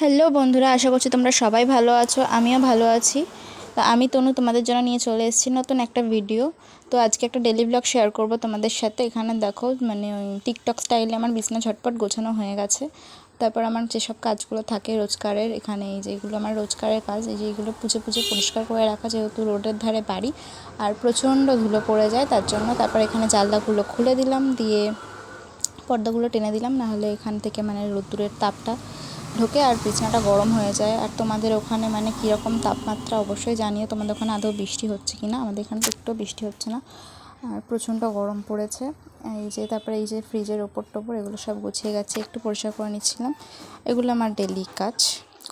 Hello বন্ধুরা, আশা করছি তোমরা সবাই ভালো আছো। আমিও ভালো আছি। তো আমি তনু তোমাদের জন্য নিয়ে চলে এসেছি নতুন একটা ভিডিও। তো আজকে একটা ডেলি ব্লগ শেয়ার করব তোমাদের সাথে। এখানে দেখো মানে ওই টিকটক স্টাইলে আমার বিছানা ঝটপট গোছানো হয়ে গেছে। তারপর আমার যেসব কাজগুলো থাকে রোজকারের, এখানে এই যে এগুলো আমার রোজকারের কাজ, এই যে এগুলো পুজো পরিষ্কার করে রাখা, যেহেতু রোডের ধারে বাড়ি আর প্রচণ্ড ধুলো পড়ে যায় তার জন্য। তারপর এখানে জানলাগুলো খুলে দিলাম, দিয়ে পর্দাগুলো টেনে দিলাম, নাহলে এখান থেকে মানে রোদ্দুরের তাপটা ঢোকে আর বিছানাটা গরম হয়ে যায়। আর তোমাদের ওখানে মানে কীরকম তাপমাত্রা অবশ্যই জানিও, তোমাদের ওখানে আদৌ বৃষ্টি হচ্ছে কি না। আমাদের এখানে তো একটু বৃষ্টি হচ্ছে না, আর প্রচণ্ড গরম পড়েছে। এই যে তারপরে এই যে ফ্রিজের ওপর টোপর এগুলো সব গুছিয়ে গেছে, একটু পরিষ্কার করে নিচ্ছিলাম। এগুলো আমার ডেলি কাজ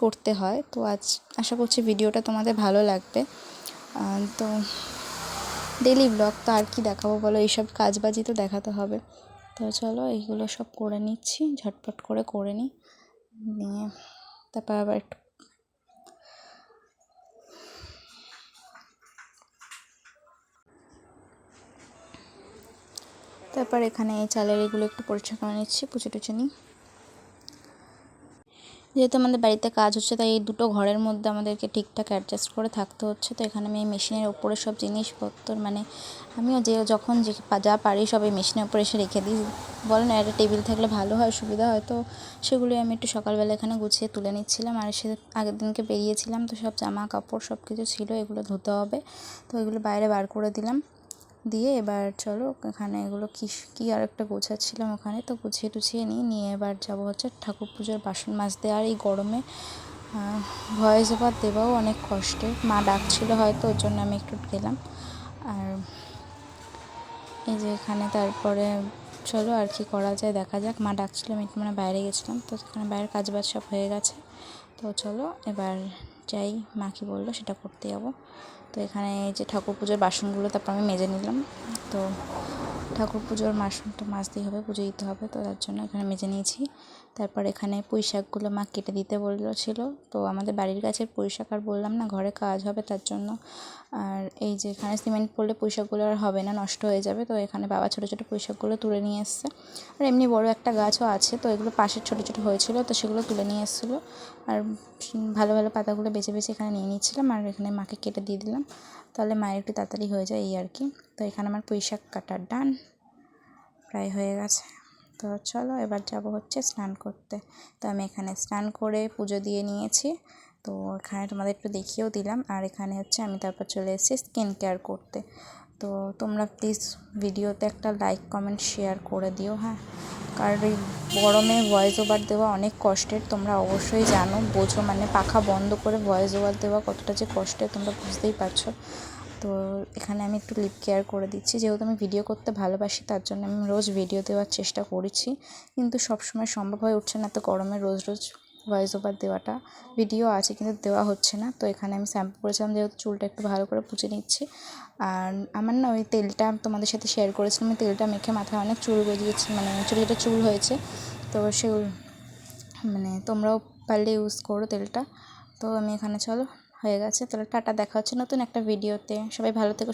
করতে হয়। তো আজ আশা করছি ভিডিওটা তোমাদের ভালো লাগবে। তো ডেলি ব্লগ তো আর কি দেখাবো বলো, এইসব কাজবাজি তো দেখাতে হবে। তো চলো এইগুলো সব করে নিচ্ছি, ঝটপট করে নিই, নিয়ে তারপর আবার একটু তারপর এখানে এই চালের এগুলো একটু পরিষ্কার করে নিচ্ছি, পুছে টুছে নিই। যেহেতু আমাদের বাড়িতে কাজ হচ্ছে, তাই এই দুটো ঘরের মধ্যে আমাদেরকে ঠিকঠাক অ্যাডজাস্ট করে থাকতে হচ্ছে। তো এখানে আমি এই মেশিনের ওপরে সব জিনিসপত্র মানে আমিও যখন যা পারি সব এই মেশিনের ওপরে এসে রেখে দিই। বলে না, একটা টেবিল থাকলে ভালো হয়, সুবিধা হয়। তো সেগুলোই আমি একটু সকালবেলা এখানে গুছিয়ে তুলে নিচ্ছিলাম। আর সে আগের দিনকে বেরিয়েছিলাম, তো সব জামা কাপড় সব কিছু ছিল, এগুলো ধুতে হবে। তো এগুলো বাইরে বার করে দিলাম, দিয়ে এবার চলো এখানে এগুলো কী আর একটা গোছাচ্ছিলাম ওখানে, তো গুছিয়ে টুছিয়ে নিয়ে এবার যাবো হচ্ছে ঠাকুর পুজোর বাসন মাজতে। আর এই গরমে ভয়েস ওভার দেওয়াও অনেক কষ্টের। মা ডাকছিল হয়তো, ওর জন্য আমি একটু গেলাম। আর এই যে এখানে তারপরে চলো আর কি করা যায় দেখা যাক। মা ডাকছিল, আমি একটু মানে বাইরে গেছিলাম, তো সেখানে বাইরের কাজ বাজ সব হয়ে গেছে। তো চলো এবার যাই, মা কী বললো সেটা করতে যাবো। তো এখানে এই যে ঠাকুর পুজোর বাসনগুলো তারপর আমি মেজে নিলাম। তো ঠাকুর পুজোর বাসনটা মাজতেই হবে, পুজো দিতে হবে, তো তার জন্য এখানে মেজে নিয়েছি। তারপর এখানে পুঁই শাকগুলো মা কেটে দিতে বলেছিল। তো আমাদের বাড়ির কাছে পুঁই শাক, আর বললাম না ঘরে কাজ হবে তার জন্য। আর এই যে এখানে সিমেন্ট পড়লে পুঁই শাকগুলো আর হবে না, নষ্ট হয়ে যাবে। তো এখানে বাবা ছোটো ছোটো পুঁই শাকগুলো তুলে নিয়ে এসছে। আর এমনি বড় একটা গাছও আছে, তো এগুলো পাশের ছোটো ছোটো হয়েছিল, তো সেগুলো তুলে নিয়ে এসেছিলো। আর ভালো ভালো পাতাগুলো বেছে বেছে এখানে নিয়ে নিচ্ছিলাম, আর এখানে মাকে কেটে দিয়ে দিলাম, তাহলে মায়ের একটু তাড়াতাড়ি হয়ে যায় এই আর কি। তো এখানে আমার পুঁই শাক কাটার ডান প্রায় হয়ে গেছে। তো চলো এবার যাব হচ্ছে স্নান করতে। তো আমি এখানে স্নান করে পুজো দিয়ে নিয়েছি, তো এখানে তোমাদের একটু দেখিয়েও দিলাম। আর এখানে হচ্ছে আমি তারপর চলে এসেছি স্কিন কেয়ার করতে। তো তোমরা প্লিজ ভিডিওতে একটা লাইক কমেন্ট শেয়ার করে দিও, হ্যাঁ, কারণ এই গরমে ভয়েস ওভার দেওয়া অনেক কষ্টের, তোমরা অবশ্যই জানো, বোঝো, মানে পাখা বন্ধ করে ভয়েস ওভার দেওয়া কতটা যে কষ্টের তোমরা বুঝতেই পারছো। তো এখানে আমি একটু লিপ কেয়ার করে দিচ্ছি, যেহেতু আমি ভিডিও করতে ভালোবাসি তার জন্য আমি রোজ ভিডিও দেওয়ার চেষ্টা করেছি, কিন্তু সবসময় সম্ভব হয়ে উঠছে না। তো গরমে রোজ রোজ ভয়েস ওভার দেওয়াটা, ভিডিও আছে কিন্তু দেওয়া হচ্ছে না। তো এখানে আমি শ্যাম্পু করেছিলাম, যেহেতু চুলটা একটু ভালো করে পুছে নিচ্ছি। আর আমার না ওই তেলটা তোমাদের সাথে শেয়ার করেছিলাম, আমি তেলটা মেখে মাথায় অনেক চুল গজিয়েছি, মানে ছোটো ছোটো চুল হয়েছে। তো সেগুলো মানে তোমরাও পারলে ইউজ করো তেলটা। তো আমি এখানে চলো হয়ে গেছে, তাহলে টাটা, দেখা হচ্ছে নতুন একটা ভিডিওতে। সবাই ভালো থেকো।